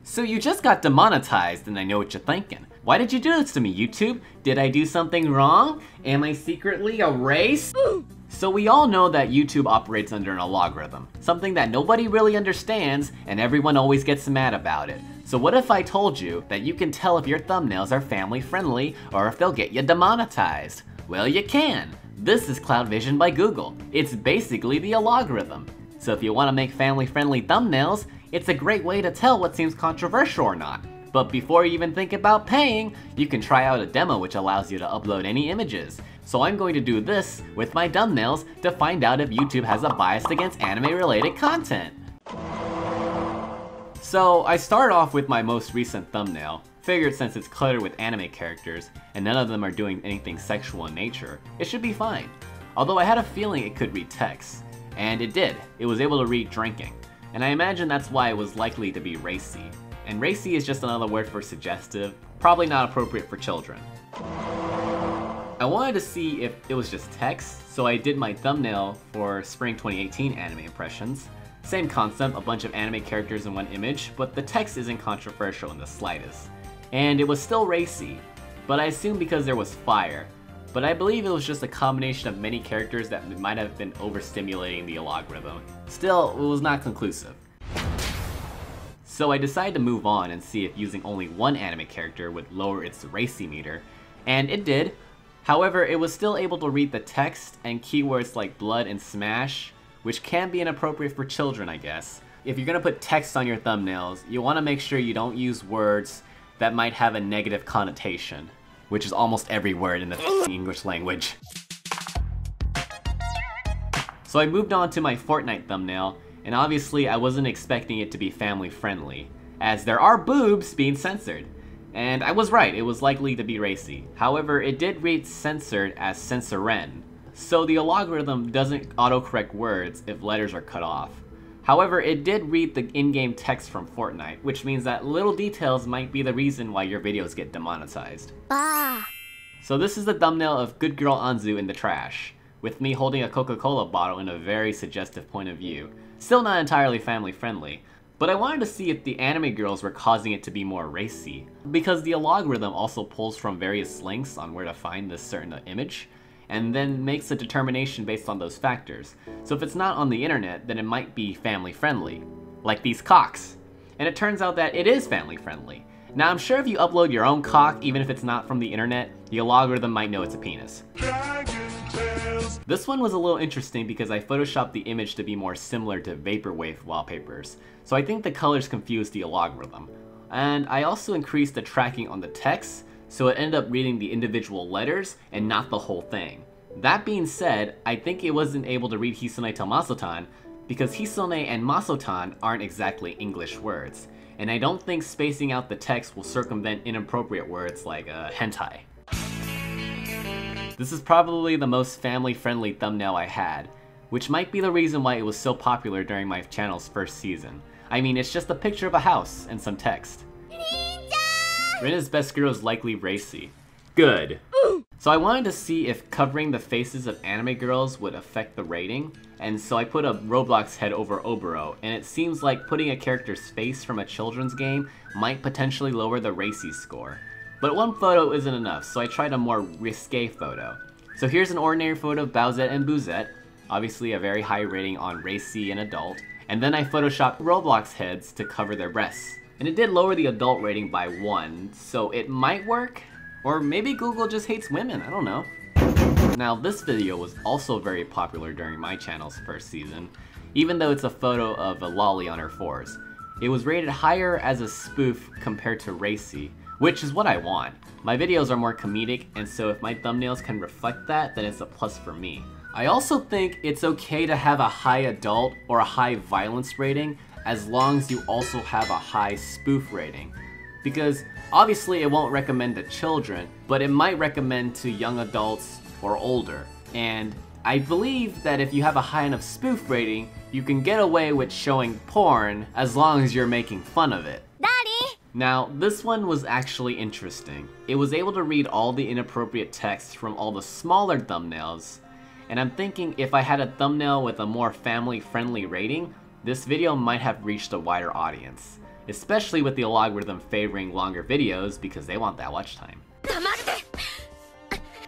So you just got demonetized, and I know what you're thinking. Why did you do this to me, YouTube? Did I do something wrong? Am I secretly a race? So we all know that YouTube operates under an algorithm, something that nobody really understands and everyone always gets mad about it. So what if I told you that you can tell if your thumbnails are family friendly or if they'll get you demonetized? Well, you can. This is Cloud Vision by Google. It's basically the algorithm. So if you want to make family friendly thumbnails, it's a great way to tell what seems controversial or not. But before you even think about paying, you can try out a demo which allows you to upload any images. So I'm going to do this with my thumbnails to find out if YouTube has a bias against anime related content. So I start off with my most recent thumbnail. Figured since it's cluttered with anime characters and none of them are doing anything sexual in nature, it should be fine. Although I had a feeling it could read text. And it did. It was able to read drinking. And I imagine that's why it was likely to be racy. And racy is just another word for suggestive, probably not appropriate for children. I wanted to see if it was just text, so I did my thumbnail for Spring 2018 anime impressions. Same concept, a bunch of anime characters in one image, but the text isn't controversial in the slightest. And it was still racy, but I assume because there was fire. But I believe it was just a combination of many characters that might have been overstimulating the algorithm. Still, it was not conclusive. So I decided to move on and see if using only one anime character would lower its racy meter, and it did. However, it was still able to read the text and keywords like blood and smash, which can be inappropriate for children, I guess. If you're gonna put text on your thumbnails, you wanna make sure you don't use words that might have a negative connotation, which is almost every word in the English language. So I moved on to my Fortnite thumbnail, and obviously I wasn't expecting it to be family friendly, as there are boobs being censored. And I was right, it was likely to be racy. However, it did read censored as censoren, so the algorithm doesn't autocorrect words if letters are cut off. However, it did read the in-game text from Fortnite, which means that little details might be the reason why your videos get demonetized. So this is the thumbnail of Good Girl Anzu in the trash, with me holding a Coca-Cola bottle in a very suggestive point of view. Still not entirely family friendly, but I wanted to see if the anime girls were causing it to be more racy, because the algorithm also pulls from various links on where to find this certain image, and then makes a determination based on those factors. So if it's not on the internet, then it might be family friendly, like these cocks. And it turns out that it is family friendly. Now I'm sure if you upload your own cock, even if it's not from the internet, the algorithm might know it's a penis. This one was a little interesting because I photoshopped the image to be more similar to vaporwave wallpapers, so I think the colors confused the algorithm. And I also increased the tracking on the text, so it ended up reading the individual letters and not the whole thing. That being said, I think it wasn't able to read Hisone to Masotan because Hisone and Masotan aren't exactly English words, and I don't think spacing out the text will circumvent inappropriate words like hentai. This is probably the most family-friendly thumbnail I had, which might be the reason why it was so popular during my channel's first season. I mean, it's just a picture of a house and some text. Rena's best girl is likely racy. Good. So I wanted to see if covering the faces of anime girls would affect the rating, and so I put a Roblox head over Oboro, and it seems like putting a character's face from a children's game might potentially lower the racy score. But one photo isn't enough, so I tried a more risque photo. So here's an ordinary photo of Bowsette and Boozette, obviously a very high rating on racy and adult, and then I photoshopped Roblox heads to cover their breasts. And it did lower the adult rating by 1, so it might work? Or maybe Google just hates women, I don't know. Now this video was also very popular during my channel's first season, even though it's a photo of a lolly on her fours. It was rated higher as a spoof compared to racy, which is what I want. My videos are more comedic, and so if my thumbnails can reflect that, then it's a plus for me. I also think it's okay to have a high adult or a high violence rating as long as you also have a high spoof rating. Because obviously it won't recommend to children, but it might recommend to young adults or older. And I believe that if you have a high enough spoof rating, you can get away with showing porn as long as you're making fun of it. Daddy! Now, this one was actually interesting. It was able to read all the inappropriate text from all the smaller thumbnails, and I'm thinking if I had a thumbnail with a more family-friendly rating, this video might have reached a wider audience. especially with the algorithm favoring longer videos because they want that watch time.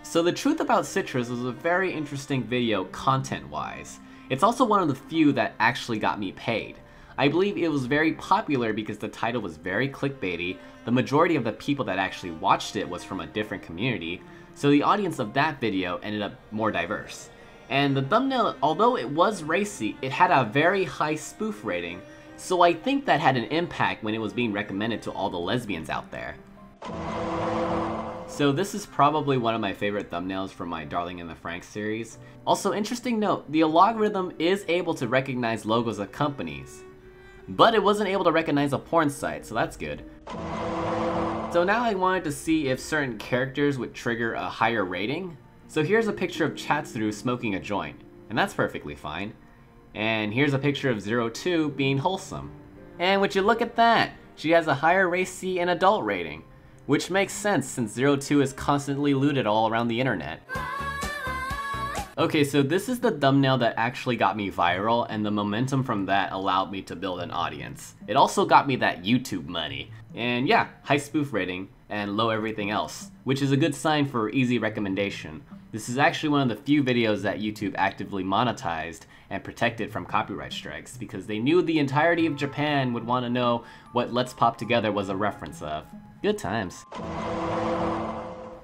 So the truth about Citrus was a very interesting video content-wise. It's also one of the few that actually got me paid. I believe it was very popular because the title was very clickbaity, the majority of the people that actually watched it was from a different community, so the audience of that video ended up more diverse. And the thumbnail, although it was racy, it had a very high spoof rating, so I think that had an impact when it was being recommended to all the lesbians out there. So this is probably one of my favorite thumbnails from my Darling in the Franxx series. Also, interesting note, the algorithm is able to recognize logos of companies, but it wasn't able to recognize a porn site, so that's good. So now I wanted to see if certain characters would trigger a higher rating. So here's a picture of Chatsuru smoking a joint, and that's perfectly fine. And here's a picture of 02 being wholesome. And would you look at that? She has a higher racy and adult rating, which makes sense since 02 is constantly looted all around the internet. Okay, so this is the thumbnail that actually got me viral, and the momentum from that allowed me to build an audience. It also got me that YouTube money. And yeah, high spoof rating and low everything else, which is a good sign for easy recommendation. This is actually one of the few videos that YouTube actively monetized and protected from copyright strikes because they knew the entirety of Japan would want to know what Let's Pop Together was a reference of. Good times.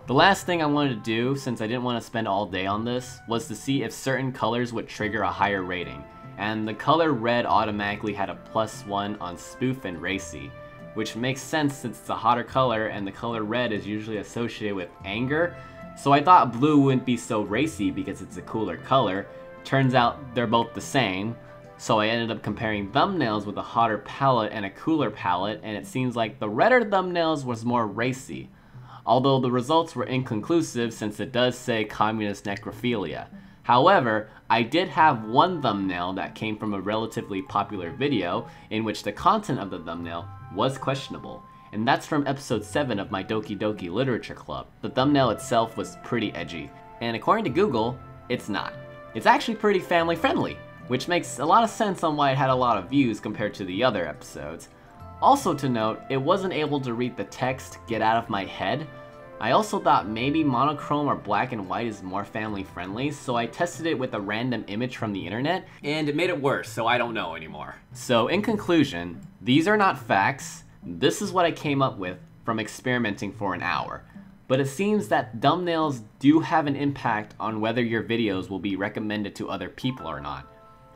The last thing I wanted to do, since I didn't want to spend all day on this, was to see if certain colors would trigger a higher rating. And the color red automatically had a +1 on spoof and racy, which makes sense since it's a hotter color and the color red is usually associated with anger. So I thought blue wouldn't be so racy because it's a cooler color. Turns out they're both the same. So I ended up comparing thumbnails with a hotter palette and a cooler palette, and it seems like the redder thumbnails was more racy. Although the results were inconclusive since it does say communist necrophilia. However, I did have one thumbnail that came from a relatively popular video in which the content of the thumbnail was questionable, and that's from episode 7 of my Doki Doki Literature Club. The thumbnail itself was pretty edgy, and according to Google, it's not. It's actually pretty family friendly, which makes a lot of sense on why it had a lot of views compared to the other episodes. Also to note, it wasn't able to read the text get out of my head. I also thought maybe monochrome or black and white is more family friendly, so I tested it with a random image from the internet, and it made it worse, so I don't know anymore. So in conclusion, these are not facts. This is what I came up with from experimenting for an hour. But it seems that thumbnails do have an impact on whether your videos will be recommended to other people or not.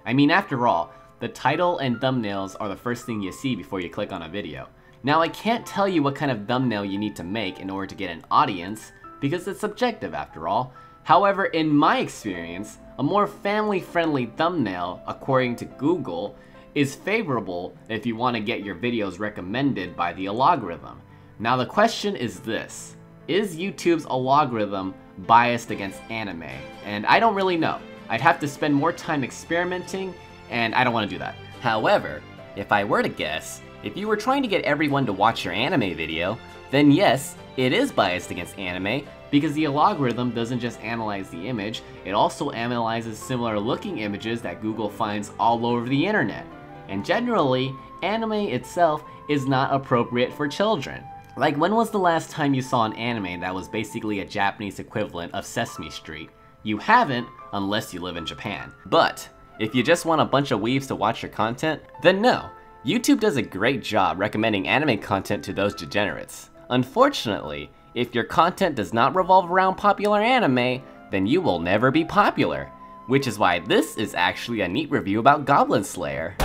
I mean, after all, the title and thumbnails are the first thing you see before you click on a video. Now, I can't tell you what kind of thumbnail you need to make in order to get an audience, because it's subjective after all. However, in my experience, a more family-friendly thumbnail, according to Google, is favorable if you want to get your videos recommended by the algorithm. Now the question is this: is YouTube's algorithm biased against anime? And I don't really know. I'd have to spend more time experimenting, and I don't want to do that. However, if I were to guess, if you were trying to get everyone to watch your anime video, then yes, it is biased against anime, because the algorithm doesn't just analyze the image, it also analyzes similar looking images that Google finds all over the internet. And generally, anime itself is not appropriate for children. Like, when was the last time you saw an anime that was basically a Japanese equivalent of Sesame Street? You haven't, unless you live in Japan. But, if you just want a bunch of weebs to watch your content, then no. YouTube does a great job recommending anime content to those degenerates. Unfortunately, if your content does not revolve around popular anime, then you will never be popular. Which is why this is actually a neat review about Goblin Slayer.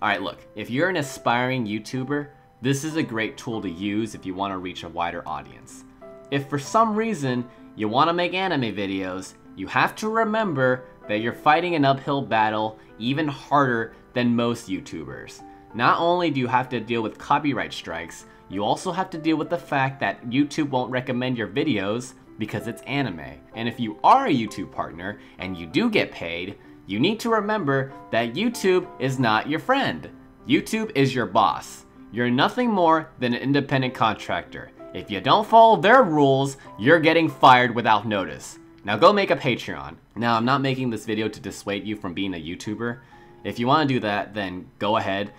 Alright, look, if you're an aspiring YouTuber, this is a great tool to use if you want to reach a wider audience. If for some reason you want to make anime videos, you have to remember that you're fighting an uphill battle even harder than most YouTubers. Not only do you have to deal with copyright strikes, you also have to deal with the fact that YouTube won't recommend your videos because it's anime. And if you are a YouTube partner and you do get paid, you need to remember that YouTube is not your friend. YouTube is your boss. You're nothing more than an independent contractor. If you don't follow their rules, you're getting fired without notice. Now go make a Patreon. Now, I'm not making this video to dissuade you from being a YouTuber. If you want to do that, then go ahead.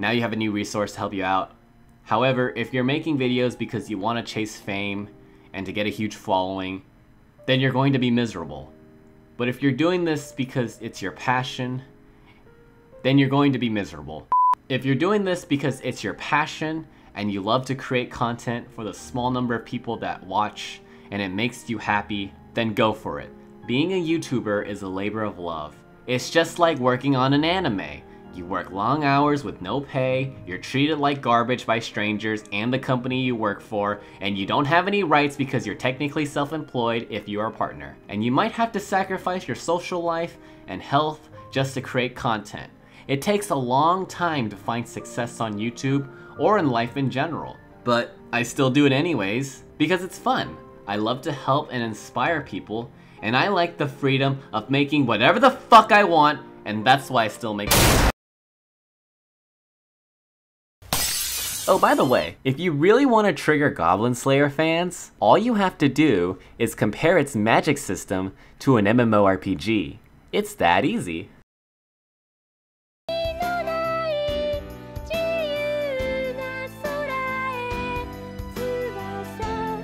Now you have a new resource to help you out. However, if you're making videos because you want to chase fame and to get a huge following, then you're going to be miserable. But if you're doing this because it's your passion, then you're going to be miserable. If you're doing this because it's your passion and you love to create content for the small number of people that watch and it makes you happy, then go for it. Being a YouTuber is a labor of love. It's just like working on an anime. You work long hours with no pay, you're treated like garbage by strangers and the company you work for, and you don't have any rights because you're technically self-employed if you are a partner. And you might have to sacrifice your social life and health just to create content. It takes a long time to find success on YouTube or in life in general. But I still do it anyways because it's fun. I love to help and inspire people, and I like the freedom of making whatever the fuck I want, and that's why I still make it. Oh, by the way, if you really want to trigger Goblin Slayer fans, all you have to do is compare its magic system to an MMORPG. It's that easy.